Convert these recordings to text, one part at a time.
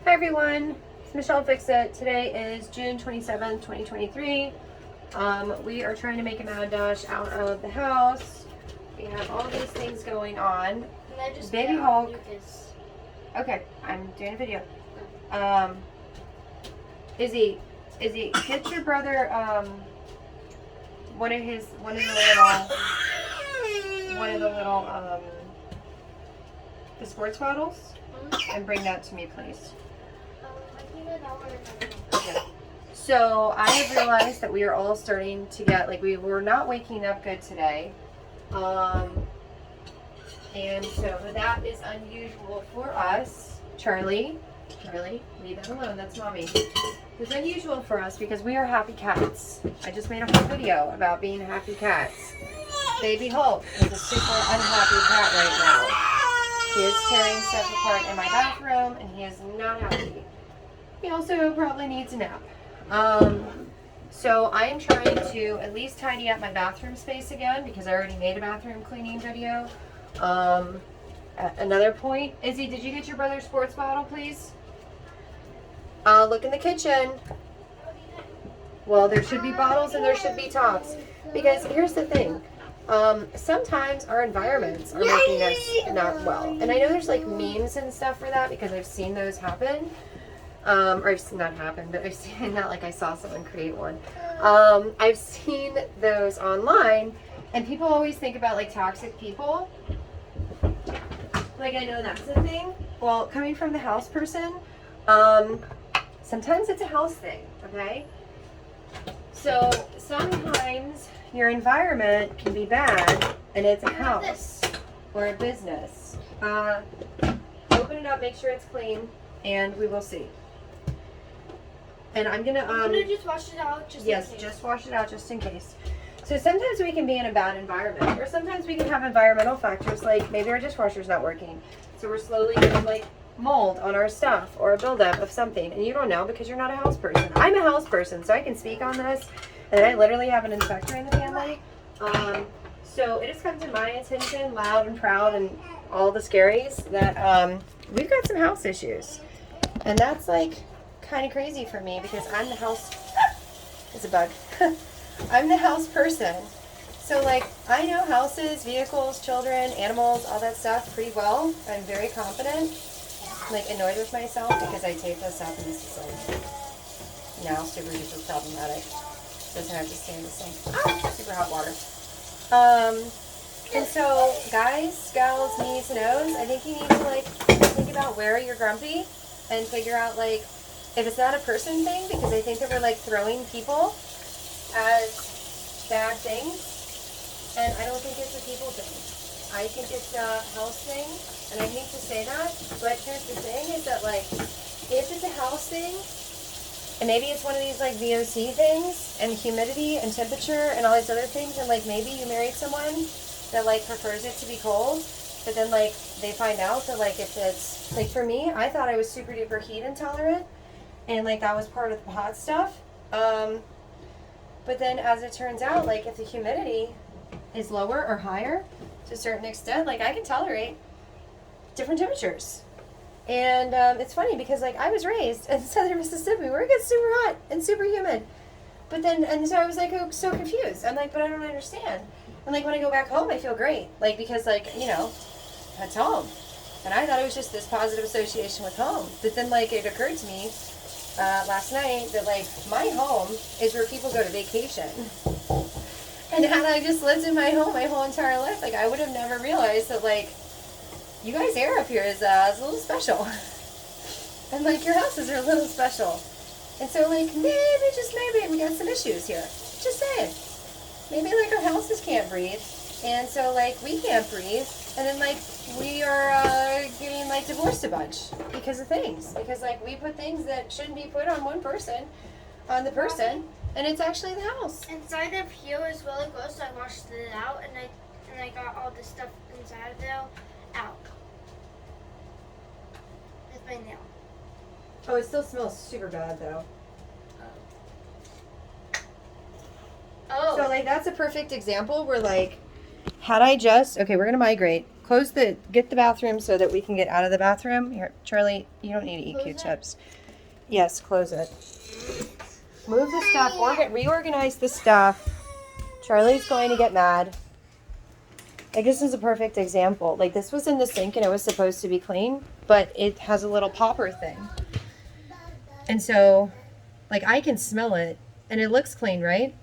Hi everyone, it's Michelle Fixit. Today is June 27th, 2023. We are trying to make a mad dash out of the house. We have all these things going on. Can I just Baby get Hulk. Lucas? Okay, I'm doing a video. Izzy, get your brother one of the little the sports bottles and bring that to me, please. I think I know where Okay. So I have realized that we are all starting to get, like, we were not waking up good today. And so that is unusual for us. Charlie, leave that alone. That's mommy. It's unusual for us because we are happy cats. I just made a whole video about being happy cats. Baby Hulk is a super unhappy cat right now. He is tearing stuff apart in my bathroom and he is not happy. He also probably needs a nap. So I am trying to at least tidy up my bathroom space again because I already made a bathroom cleaning video. At another point, Izzy, did you get your brother's sports bottle, please? Look in the kitchen. Well, there should be bottles and there should be tops. Because here's the thing. Sometimes our environments are making us not well. And I know there's like memes and stuff for that because I've seen those happen. Or I've seen that happen, but I've seen, not like I saw someone create one. I've seen those online, and people always think about like toxic people. Like I know that's a thing. Well, coming from the house person, sometimes it's a house thing, okay? So sometimes your environment can be bad, and it's a house or a business. Open it up, make sure it's clean, and we will see. And I'm gonna just wash it out just in case. just wash it out just in case. So sometimes we can be in a bad environment, or sometimes we can have environmental factors like maybe our dishwasher's not working. So we're slowly getting like mold on our stuff or a buildup of something, and you don't know because you're not a house person. I'm a house person, so I can speak on this, and I literally have an inspector in the family. So it has come to my attention, loud and proud and all the scaries, that we've got some house issues. And that's like kind of crazy for me because I'm the house. It's a bug. I'm the house person. So like I know houses, vehicles, children, animals, all that stuff pretty well. I'm very confident. I'm like annoyed with myself because I tape this up and this is like now super duper problematic. Doesn't have to stay in the sink. Super hot water. And so guys, gals, needs and O's, I think you need to like think about where you're grumpy and figure out like if it's not a person thing, because I think that we're like throwing people as bad things, and I don't think it's a people thing. I think it's a house thing, and I hate to say that, but here's the thing is that like, if it's a house thing, and maybe it's one of these like VOC things, and humidity and temperature and all these other things, and like maybe you married someone that like prefers it to be cold, but then like they find out that like if it's, like for me, I thought I was super duper heat intolerant, and like that was part of the hot stuff. But then as it turns out, like if the humidity is lower or higher to a certain extent, like I can tolerate different temperatures. And it's funny because like I was raised in southern Mississippi where it gets super hot and super humid. But then, and so I was like so confused. I'm like, but I don't understand. And like when I go back home, I feel great. Like because like, you know, that's home. And I thought it was just this positive association with home. But then like it occurred to me last night that like my home is where people go to vacation. And had I just lived in my home my whole entire life, like I would have never realized that like you guys' air up here is a little special. And like your houses are a little special. And so like maybe, just maybe, we got some issues here. Just saying. Maybe like our houses can't breathe. And so like we can't breathe. And then like we are getting like divorced a bunch because of things. Because like we put things that shouldn't be put on one person, on the person, and it's actually the house. Inside of here is really gross, so I washed it out, and I got all the stuff inside of there out. It's my nail. Oh, it still smells super bad though. Oh. So like that's a perfect example where like, had I just, okay, we're gonna migrate. get the bathroom so that we can get out of the bathroom. Here, Charlie, you don't need to eat Close Q-tips. Yes, close it. Move the stuff, reorganize the stuff. Charlie's going to get mad. Like, this is a perfect example. Like, this was in the sink and it was supposed to be clean, but it has a little popper thing. And so, like, I can smell it and it looks clean, right?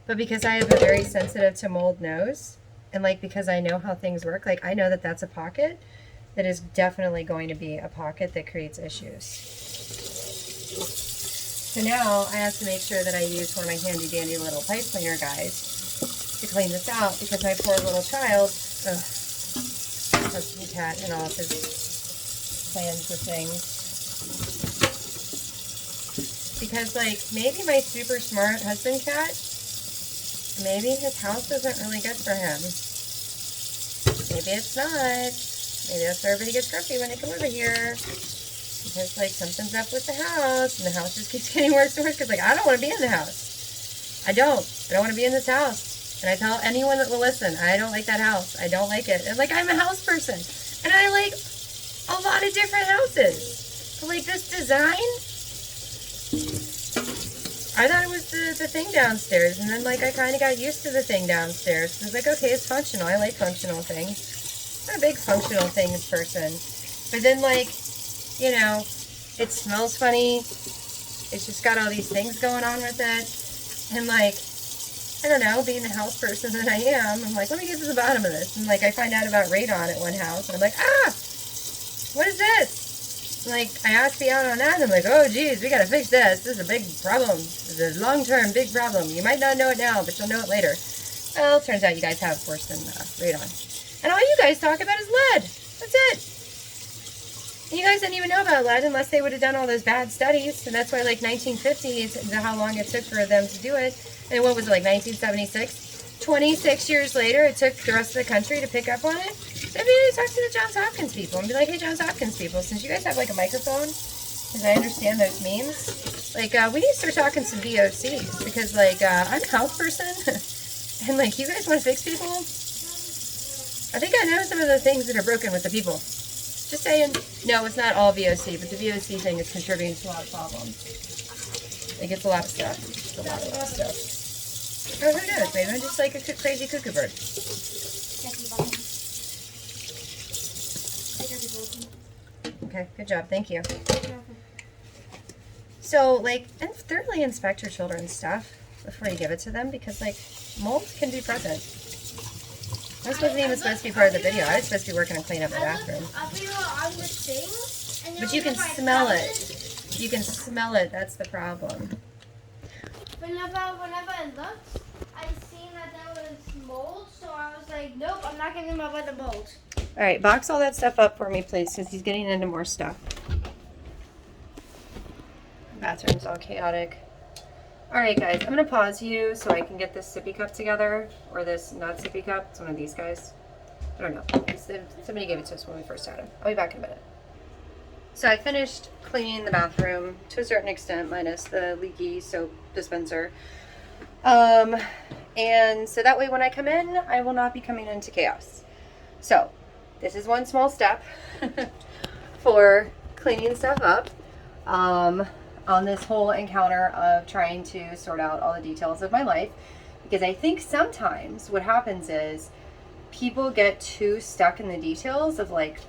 But because I have a very sensitive to mold nose, and like because I know how things work, like I know that that's a pocket that is definitely going to be a pocket that creates issues. So now I have to make sure that I use one of my handy dandy little pipe cleaner guys to clean this out, because my poor little child, husband cat and all of his plans for things. Because like maybe my super smart husband cat, maybe his house isn't really good for him. Maybe it's not. Maybe that's why everybody gets grumpy when they come over here. Because like something's up with the house, and the house just keeps getting worse and worse. Because like I don't want to be in the house. I don't want to be in this house. And I tell anyone that will listen, I don't like that house. I don't like it. And like I'm a house person, and I like a lot of different houses. But like this design, I thought it was the thing downstairs, and then like I kind of got used to the thing downstairs. I was like, okay, it's functional. I like functional things. I'm a big functional things person. But then like, you know, it smells funny. It's just got all these things going on with it. And like, I don't know, being the house person that I am, I'm like, let me get to the bottom of this. And like I find out about radon at one house, and I'm like, what is this? Like, I asked me out on that, and I'm like, oh, geez, we got to fix this. This is a big problem. This is a long-term big problem. You might not know it now, but you'll know it later. Well, it turns out you guys have worse than radon. And all you guys talk about is lead. That's it. And you guys didn't even know about lead unless they would have done all those bad studies. And that's why, like, 1950 is how long it took for them to do it. And what was it, like 1976? 26 years later, it took the rest of the country to pick up on it. So maybe I talk to the Johns Hopkins people and be like, hey, Johns Hopkins people, since you guys have like a microphone, because I understand those memes, like we need to start talking some VOCs, because like I'm a health person, and like you guys want to fix people. I think I know some of the things that are broken with the people. Just saying. No, it's not all VOC, but the VOC thing is contributing to a lot of problems. Like it's a lot of stuff. It's a lot of stuff. Oh, who knows? Maybe I'm just like a crazy cuckoo bird. Okay, good job. Thank you. So, like, and thoroughly inspect your children's stuff before you give it to them, because, like, mold can be present. This wasn't even supposed to be part of the video. I was supposed to be working on cleaning up my bathroom. But you can smell it. You can smell it. That's the problem. Whenever I looked, I seen that there was mold, so I was like, nope, I'm not giving my brother mold. All right, box all that stuff up for me, please, because he's getting into more stuff. Bathroom's all chaotic. All right, guys, I'm going to pause you so I can get this sippy cup together, or this not sippy cup. It's one of these guys. I don't know. Somebody gave it to us when we first had him. I'll be back in a minute. So I finished cleaning the bathroom to a certain extent, minus the leaky soap dispenser. And so that way when I come in, I will not be coming into chaos. So this is one small step for cleaning stuff up on this whole encounter of trying to sort out all the details of my life. Because I think sometimes what happens is people get too stuck in the details of like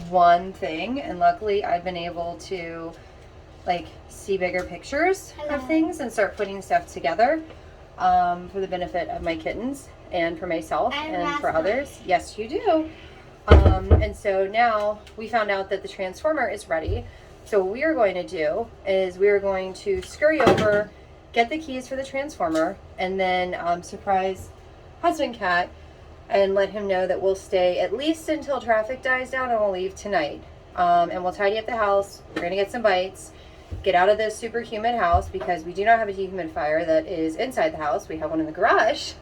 one thing, and luckily I've been able to like see bigger pictures of things and start putting stuff together for the benefit of my kittens and for myself and for others. Yes, you do. And so now we found out that the transformer is ready. So what we are going to do is we are going to scurry over, get the keys for the transformer, and then surprise husband cat and let him know that we'll stay at least until traffic dies down, and we'll leave tonight. And we'll tidy up the house. We're going to get some bites, get out of this super humid house, because we do not have a dehumidifier that is inside the house. We have one in the garage.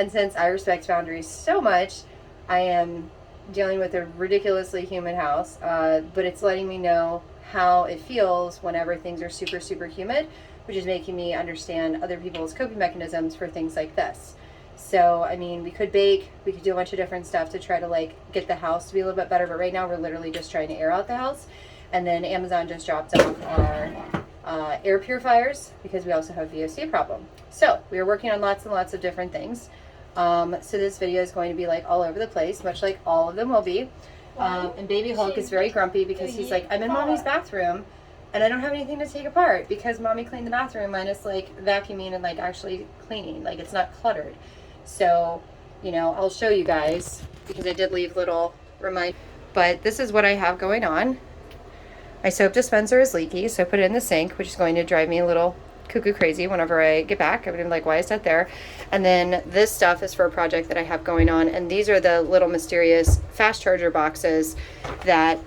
And since I respect boundaries so much, I am dealing with a ridiculously humid house, but it's letting me know how it feels whenever things are super, super humid, which is making me understand other people's coping mechanisms for things like this. So, I mean, we could bake, we could do a bunch of different stuff to try to like get the house to be a little bit better. But right now we're literally just trying to air out the house. And then Amazon just dropped off our air purifiers because we also have a VOC problem. So we are working on lots and lots of different things. So this video is going to be like all over the place, much like all of them will be. And Baby Hulk is very grumpy because he's like, I'm in Mommy's bathroom and I don't have anything to take apart because Mommy cleaned the bathroom minus like vacuuming and like actually cleaning. Like it's not cluttered. So, you know, I'll show you guys because I did leave little remind. But this is what I have going on. My soap dispenser is leaky, so I put it in the sink, which is going to drive me a little cuckoo crazy whenever I get back. I'm gonna be like, why is that there? And then this stuff is for a project that I have going on, and these are the little mysterious fast charger boxes that,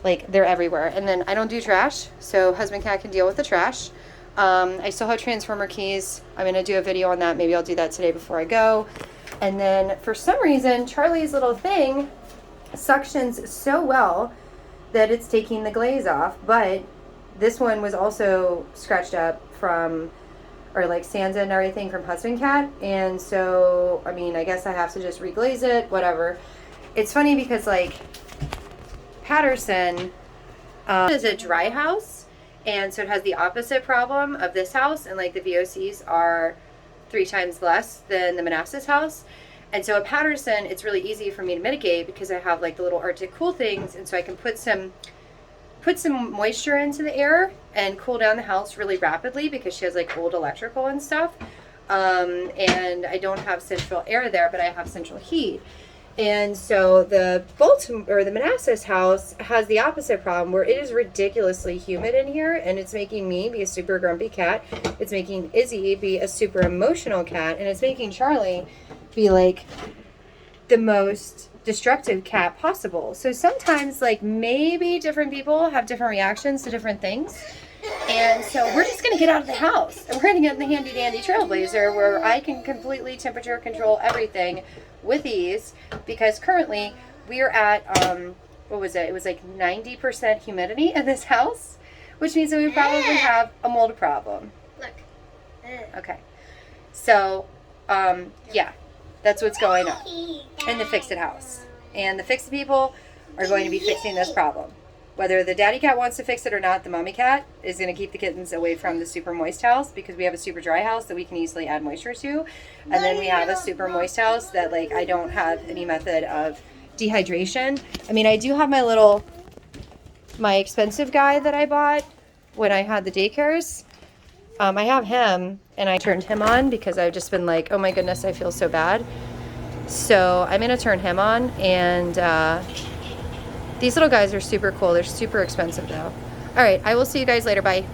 like, they're everywhere. And then I don't do trash, so husband cat can deal with the trash. I still have transformer keys. I'm gonna do a video on that. Maybe I'll do that today before I go. And then for some reason, Charlie's little thing suctions so well that it's taking the glaze off, but this one was also scratched up from, or like sands and everything from husband cat. And so, I mean, I guess I have to just reglaze it, whatever. It's funny because like Patterson is a dry house. And so it has the opposite problem of this house. And like the VOCs are 3 times less than the Manassas house. And so at Patterson, it's really easy for me to mitigate because I have like the little Arctic cool things. And so I can put some moisture into the air and cool down the house really rapidly because she has like old electrical and stuff. And I don't have central air there, but I have central heat. And so the Manassas house has the opposite problem where it is ridiculously humid in here, and it's making me be a super grumpy cat. It's making Izzy be a super emotional cat, and it's making Charlie be like the most destructive cat possible. So sometimes like maybe different people have different reactions to different things. And so we're just going to get out of the house and we're going to get in the handy dandy Trailblazer where I can completely temperature control everything with ease, because currently we are at, what was it? It was like 90% humidity in this house, which means that we probably have a mold problem. Look. Okay. So, yeah, that's what's going on in the Fix-It house. And the Fix-It people are going to be fixing this problem. Whether the daddy cat wants to fix it or not, the mommy cat is going to keep the kittens away from the super moist house because we have a super dry house that we can easily add moisture to. And then we have a super moist house that like I don't have any method of dehydration. I mean, I do have my expensive guy that I bought when I had the daycares. I have him and I turned him on because I've just been like, oh my goodness, I feel so bad. So I'm going to turn him on, and these little guys are super cool. They're super expensive though. All right, I will see you guys later. Bye.